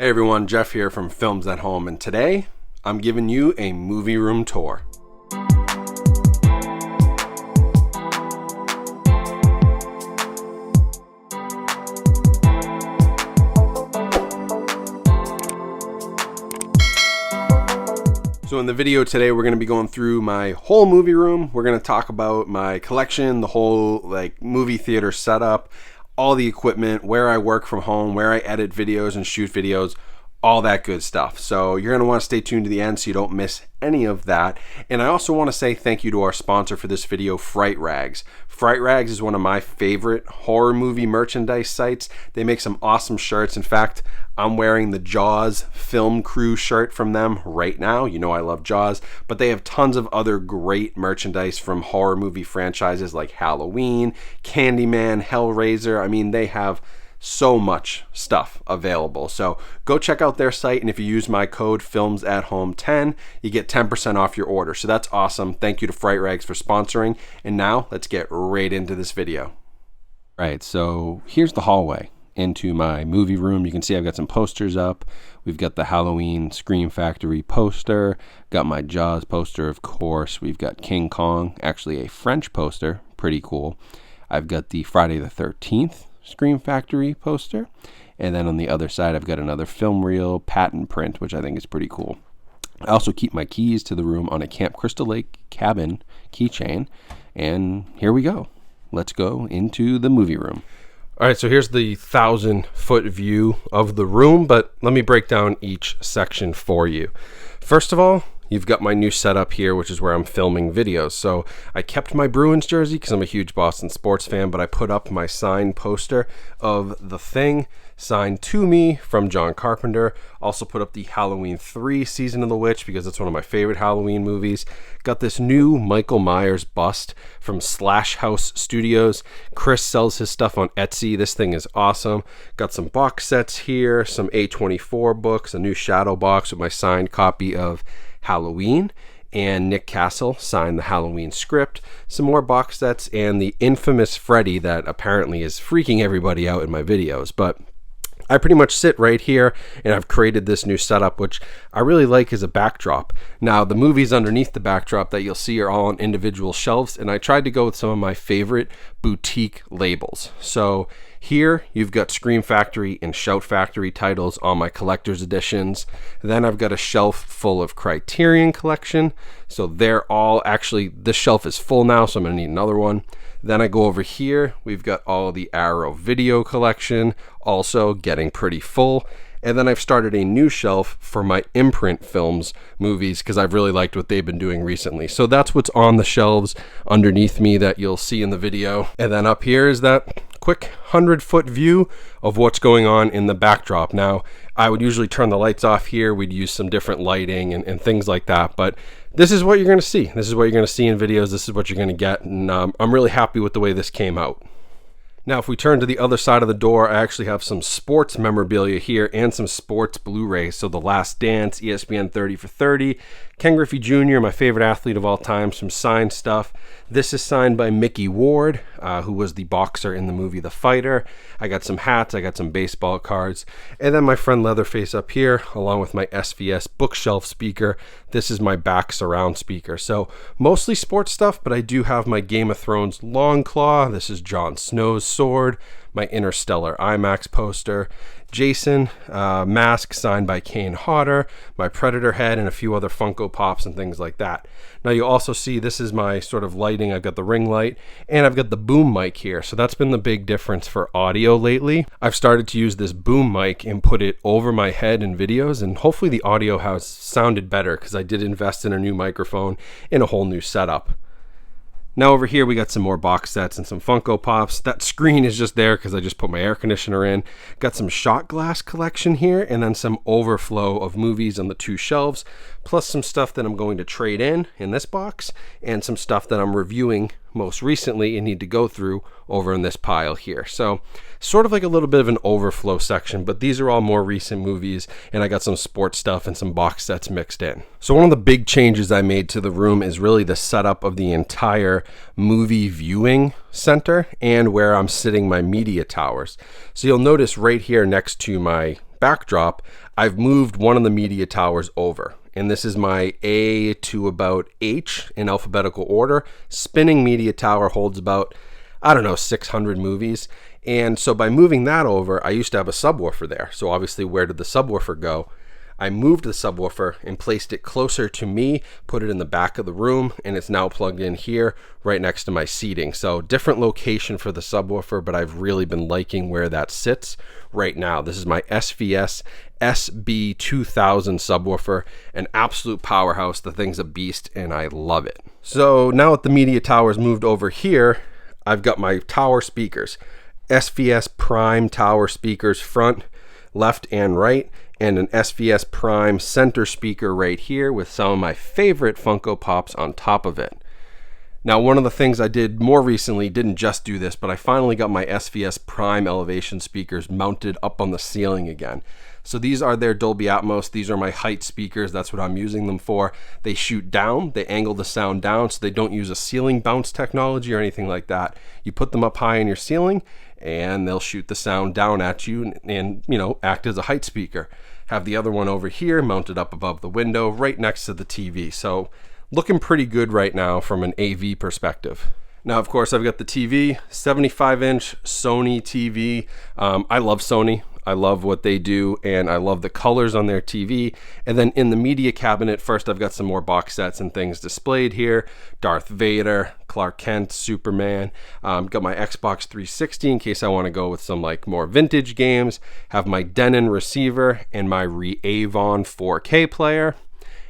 Hey everyone, Jeff here from Films at Home, and today I'm giving you a movie room tour. So in the video today, we're going to be going through my whole movie room. We're going to talk about my collection, the whole movie theater setup, all the equipment, where I work from home, where I edit videos and shoot videos, all that good stuff. So you're going to want to stay tuned to the end so you don't miss any of that. And I also want to say thank you to our sponsor for this video, Fright Rags. Fright Rags is one of my favorite horror movie merchandise sites. They make some awesome shirts. In fact, I'm wearing the Jaws film crew shirt from them right now. You know I love Jaws, but they have tons of other great merchandise from horror movie franchises like Halloween, Candyman, Hellraiser. I mean, they have so much stuff available. So go check out their site, and if you use my code FilmsAtHome10, you get 10% off your order. So that's awesome. Thank you to Fright Rags for sponsoring. And now let's get right into this video. Right, so here's the hallway into my movie room. You can see I've got some posters up. We've got the Halloween Scream Factory poster, got my Jaws poster, of course. We've got King Kong, actually a French poster, pretty cool. I've got the Friday the 13th Scream Factory poster, and then on the other side I've got another film reel patent print, which I think is pretty cool. I also keep my keys to the room on a Camp Crystal Lake cabin keychain, and here we go. Let's go into the movie room. All right, so here's the 1,000-foot view of the room, but let me break down each section for you. First of all, you've got my new setup here, which is where I'm filming videos. So I kept my Bruins jersey because I'm a huge Boston sports fan, but I put up my signed poster of The Thing, signed to me from John Carpenter. Also put up the Halloween 3 Season of the Witch because it's one of my favorite Halloween movies. Got this new Michael Myers bust from Slash House Studios. Chris sells his stuff on Etsy. This thing is awesome. Got some box sets here, some A24 books, a new shadow box with my signed copy of Halloween, and Nick Castle signed the Halloween script, some more box sets, and the infamous Freddy that apparently is freaking everybody out in my videos. But I pretty much sit right here, and I've created this new setup, which I really like as a backdrop. Now, the movies underneath the backdrop that you'll see are all on individual shelves, and I tried to go with some of my favorite boutique labels. So here, you've got Scream Factory and Shout Factory titles on my collector's editions. Then I've got a shelf full of Criterion Collection. So they're all, actually, this shelf is full now, so I'm going to need another one. Then I go over here, we've got all the Arrow Video Collection, also getting pretty full. And then I've started a new shelf for my Imprint Films movies because I've really liked what they've been doing recently. So that's what's on the shelves underneath me that you'll see in the video. And then up here is that quick 100-foot view of what's going on in the backdrop. Now, I would usually turn the lights off here. We'd use some different lighting and things like that. But this is what you're going to see. This is what you're going to see in videos. This is what you're going to get. And I'm really happy with the way this came out. Now, if we turn to the other side of the door, I actually have some sports memorabilia here and some sports Blu-rays. So The Last Dance, ESPN 30 for 30, Ken Griffey Jr., my favorite athlete of all time, some signed stuff. This is signed by Mickey Ward, who was the boxer in the movie The Fighter. I got some hats, I got some baseball cards, and then my friend Leatherface up here, along with my SVS bookshelf speaker. This is my back surround speaker. So mostly sports stuff, but I do have my Game of Thrones long claw. This is Jon Snow's sword, my Interstellar IMAX poster, Jason mask signed by Kane Hodder, my Predator head, and a few other Funko Pops and things like that. Now you also see this is my sort of lighting. I've got the ring light and I've got the boom mic here. So that's been the big difference for audio lately. I've started to use this boom mic and put it over my head in videos, and hopefully the audio has sounded better because I did invest in a new microphone and a whole new setup. Now over here we got some more box sets and some Funko Pops. That screen is just there because I just put my air conditioner in. Got some shot glass collection here, and then some overflow of movies on the two shelves, plus some stuff that I'm going to trade in this box, and some stuff that I'm reviewing most recently and need to go through over in this pile here. So sort of like a little bit of an overflow section, but these are all more recent movies, and I got some sports stuff and some box sets mixed in. So one of the big changes I made to the room is really the setup of the entire movie viewing center and where I'm sitting my media towers. So you'll notice right here next to my backdrop, I've moved one of the media towers over. And this is my A to about H in alphabetical order. Spinning media tower holds about, I don't know, 600 movies. And so by moving that over, I used to have a subwoofer there. So obviously, where did the subwoofer go? I moved the subwoofer and placed it closer to me, put it in the back of the room, and it's now plugged in here right next to my seating. So different location for the subwoofer, but I've really been liking where that sits right now. This is my SVS SB2000 subwoofer, an absolute powerhouse. The thing's a beast and I love it. So now that the media tower's moved over here, I've got my tower speakers. SVS Prime tower speakers front, left and right, and an SVS Prime center speaker right here with some of my favorite Funko Pops on top of it. Now, one of the things I did more recently, didn't just do this, but I finally got my SVS Prime elevation speakers mounted up on the ceiling again. So these are their Dolby Atmos. These are my height speakers. That's what I'm using them for. They shoot down. They angle the sound down, so they don't use a ceiling bounce technology or anything like that. You put them up high in your ceiling, and they'll shoot the sound down at you and act as a height speaker. Have the other one over here mounted up above the window right next to the TV. So looking pretty good right now from an AV perspective. Now, of course, I've got the TV, 75-inch Sony TV. I love Sony. I love what they do, and I love the colors on their TV. And then in the media cabinet, first I've got some more box sets and things displayed here. Darth Vader, Clark Kent, Superman. Got my Xbox 360 in case I want to go with some more vintage games. Have my Denon receiver and my Avon 4K player.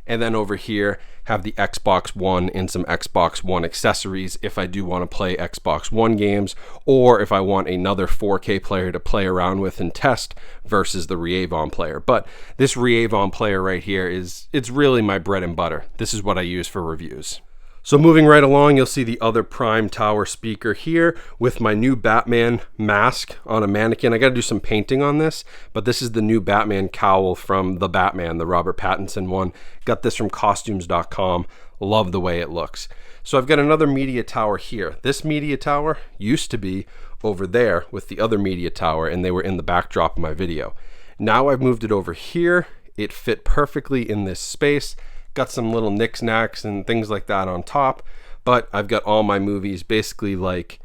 And then over here, have the Xbox One and some Xbox One accessories if I do want to play Xbox One games, or if I want another 4K player to play around with and test versus the Avon player. But this Avon player right here it's really my bread and butter. This is what I use for reviews. So moving right along, you'll see the other Prime Tower speaker here with my new Batman mask on a mannequin. I got to do some painting on this, but this is the new Batman cowl from The Batman, the Robert Pattinson one. Got this from costumes.com. Love the way it looks. So I've got another media tower here. This media tower used to be over there with the other media tower, and they were in the backdrop of my video. Now I've moved it over here. It fit perfectly in this space. Got some little knickknacks and things like that on top, but I've got all my movies basically like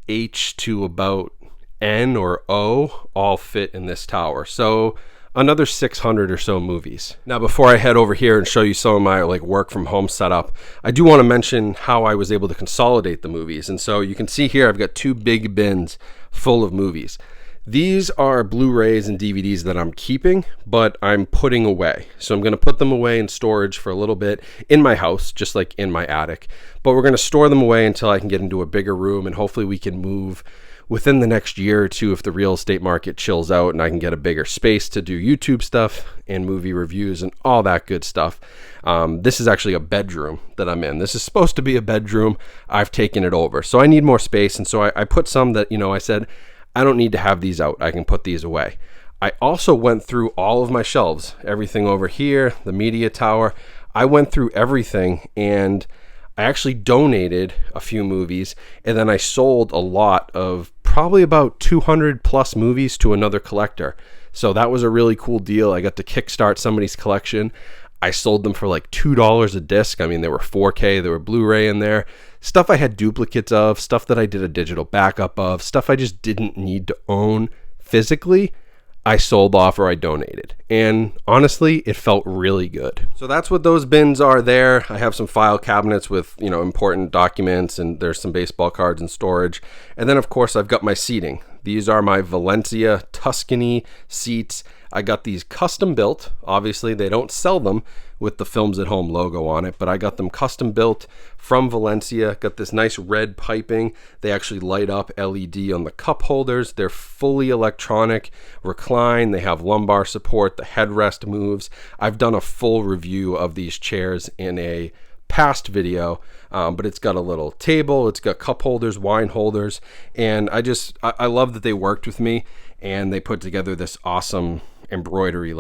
H to about N or O all fit in this tower. So another 600 or so movies. Now, before I head over here and show you some of my work from home setup, I do want to mention how I was able to consolidate the movies. And so you can see here I've got two big bins full of movies. These are Blu-rays and DVDs that I'm keeping, but I'm putting away. So I'm going to put them away in storage for a little bit in my house, just like in my attic. But we're going to store them away until I can get into a bigger room, and hopefully we can move within the next year or two if the real estate market chills out and I can get a bigger space to do YouTube stuff and movie reviews and all that good stuff. This is actually a bedroom that I'm in. This is supposed to be a bedroom. I've taken it over. So I need more space, and so I put some that, I said, I don't need to have these out. I can put these away. I also went through all of my shelves, everything over here, the media tower. I went through everything, and I actually donated a few movies, and then I sold a lot of probably about 200 plus movies to another collector. So that was a really cool deal. I got to kickstart somebody's collection. I sold them for $2 a disc. I mean, they were 4K, there were Blu-ray in there. Stuff I had duplicates of, stuff that I did a digital backup of, stuff I just didn't need to own physically, I sold off or I donated. And honestly, it felt really good. So that's what those bins are there. I have some file cabinets with, important documents, and there's some baseball cards in storage. And then, of course, I've got my seating. These are my Valencia Tuscany seats. I got these custom built. Obviously, they don't sell them with the Films at Home logo on it, but I got them custom built from Valencia. Got this nice red piping. They actually light up LED on the cup holders. They're fully electronic, recline. They have lumbar support. The headrest moves. I've done a full review of these chairs in a past video, but it's got a little table, it's got cup holders, wine holders, and I love that they worked with me and they put together this awesome embroidery.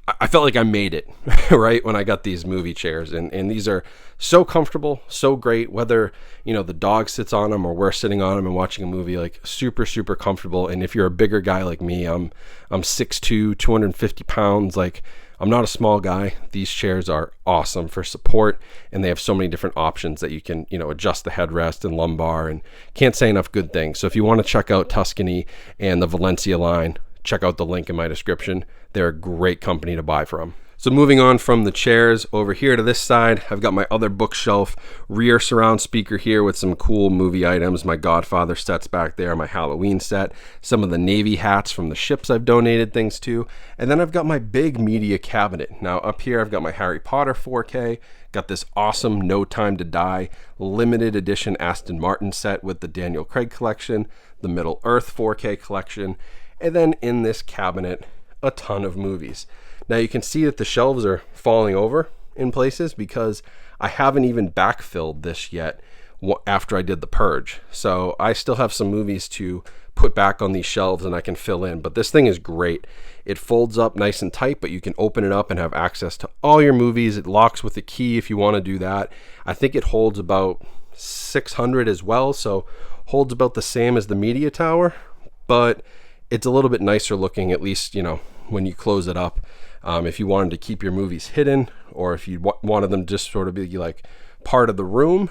I felt like I made it right when I got these movie chairs, and these are so comfortable, so great, whether the dog sits on them or we're sitting on them and watching a movie, like super comfortable. And if you're a bigger guy like me, I'm 6'2", 250 pounds, like I'm not a small guy. These chairs are awesome for support, and they have so many different options that you can adjust the headrest and lumbar, and can't say enough good things. So if you want to check out Tuscany and the Valencia line, check out the link in my description. They're a great company to buy from. So moving on from the chairs over here to this side, I've got my other bookshelf, rear surround speaker here with some cool movie items. My Godfather sets back there, my Halloween set, some of the Navy hats from the ships I've donated things to, and then I've got my big media cabinet. Now up here I've got my Harry Potter 4K, got this awesome No Time to Die limited edition Aston Martin set with the Daniel Craig collection, the Middle Earth 4K collection, and then in this cabinet, a ton of movies. Now you can see that the shelves are falling over in places because I haven't even backfilled this yet after I did the purge. So I still have some movies to put back on these shelves and I can fill in. But this thing is great. It folds up nice and tight, but you can open it up and have access to all your movies. It locks with a key if you want to do that. I think it holds about 600 as well, so holds about the same as the media tower, but it's a little bit nicer looking, at least when you close it up. If you wanted to keep your movies hidden, or if you wanted them just sort of be like part of the room,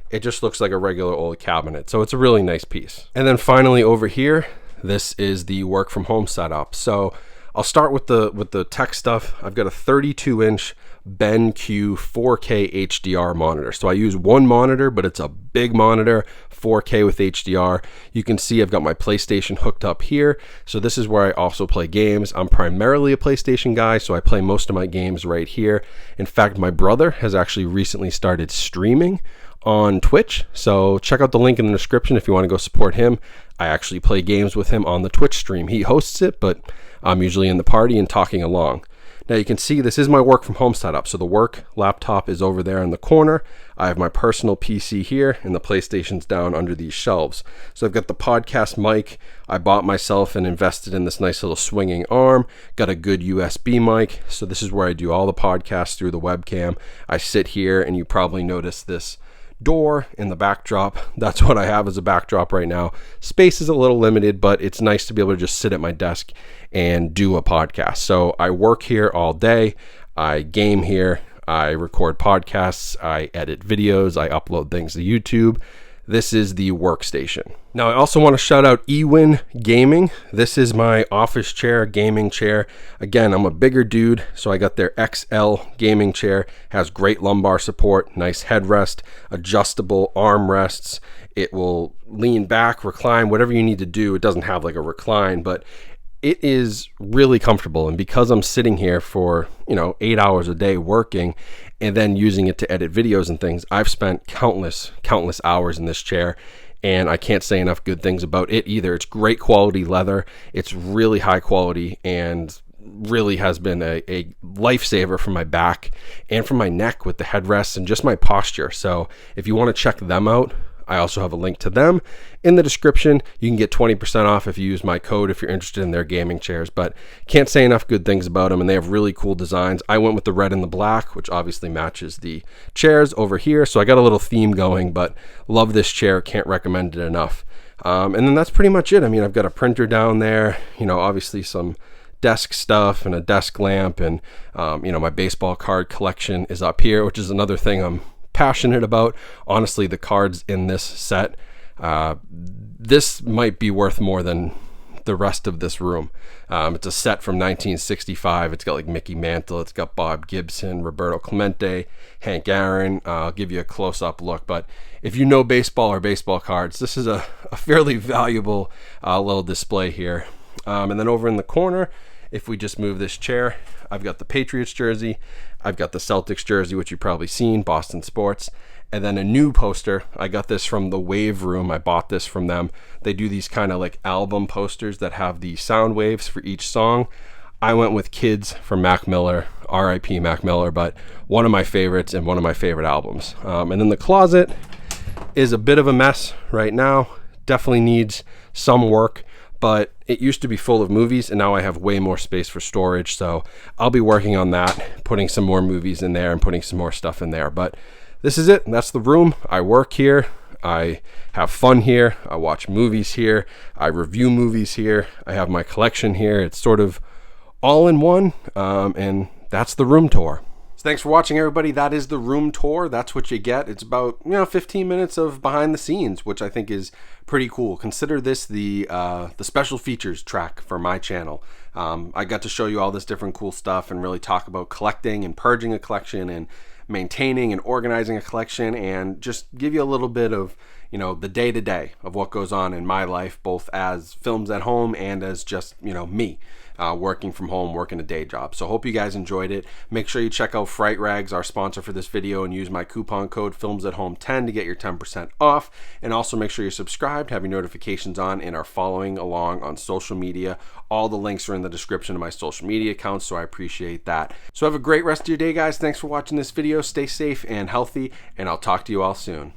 it just looks like a regular old cabinet. So it's a really nice piece. And then finally over here, this is the work from home setup. So I'll start with the tech stuff. I've got a 32-inch BenQ 4K HDR monitor. So I use one monitor, but it's a big monitor, 4K with HDR. You can see I've got my PlayStation hooked up here. So this is where I also play games. I'm primarily a PlayStation guy, so I play most of my games right here. In fact, my brother has actually recently started streaming on Twitch. So check out the link in the description if you want to go support him. I actually play games with him on the Twitch stream. He hosts it, but I'm usually in the party and talking along. Now you can see this is my work from home setup. So the work laptop is over there in the corner. I have my personal PC here, and the PlayStation's down under these shelves. So I've got the podcast mic. I bought myself and invested in this nice little swinging arm. Got a good USB mic. So this is where I do all the podcasts through the webcam. I sit here, and you probably notice this door in the backdrop. That's what I have as a backdrop right now. Space is a little limited, but it's nice to be able to just sit at my desk and do a podcast. So I work here all day. I game here. I record podcasts. I edit videos. I upload things to YouTube. This is the workstation. Now I also want to shout out Ewin Gaming. This is my office chair, gaming chair. Again, I'm a bigger dude, so I got their XL gaming chair. Has great lumbar support, nice headrest, adjustable armrests. It will lean back, recline, whatever you need to do. It doesn't have like a recline, but it is really comfortable. And because I'm sitting here for 8 hours a day working and then using it to edit videos and things, I've spent countless hours in this chair, and I can't say enough good things about it either. It's great quality leather. It's really high quality and really has been a lifesaver for my back and for my neck with the headrests and just my posture. So if you want to check them out, I also have a link to them in the description. You can get 20% off if you use my code if you're interested in their gaming chairs, but can't say enough good things about them, and they have really cool designs. I went with the red and the black, which obviously matches the chairs over here, so I got a little theme going, but love this chair. Can't recommend it enough. And then that's pretty much it. I mean, I've got a printer down there, obviously some desk stuff and a desk lamp, and my baseball card collection is up here, which is another thing I'm passionate about. Honestly, the cards in this set, this might be worth more than the rest of this room. It's a set from 1965. It's got like Mickey Mantle, it's got Bob Gibson, Roberto Clemente, Hank Aaron. I'll give you a close-up look, but if you know baseball or baseball cards, this is a fairly valuable little display here. And then over in the corner, if we just move this chair, I've got the Patriots jersey, I've got the Celtics jersey, which you've probably seen, Boston Sports, and then a new poster. I got this from the Wave Room. I bought this from them. They do these kind of like album posters that have the sound waves for each song. I went with Kids from Mac Miller, R.I.P. Mac Miller, but one of my favorites and one of my favorite albums. And then the closet is a bit of a mess right now. Definitely needs some work, but It used to be full of movies, and now I have way more space for storage, so I'll be working on that, putting some more movies in there and putting some more stuff in there. But this is it. That's the room. I work here. I have fun here. I watch movies here. I review movies here. I have my collection here. It's sort of all in one, and that's the room tour. So thanks for watching, everybody. That is the room tour. That's what you get. It's about 15 minutes of behind the scenes, which I think is pretty cool. Consider this the special features track for my channel. I got to show you all this different cool stuff and really talk about collecting and purging a collection and maintaining and organizing a collection, and just give you a little bit of the day-to-day of what goes on in my life, both as Films at Home and as just me working from home, working a day job. So hope you guys enjoyed it. Make sure you check out Fright Rags, our sponsor for this video, and use my coupon code FilmsAtHome10 to get your 10% off. And also make sure you're subscribed, have your notifications on, and are following along on social media. All the links are in the description of my social media accounts, so I appreciate that. So have a great rest of your day, guys. Thanks for watching this video. Stay safe and healthy, and I'll talk to you all soon.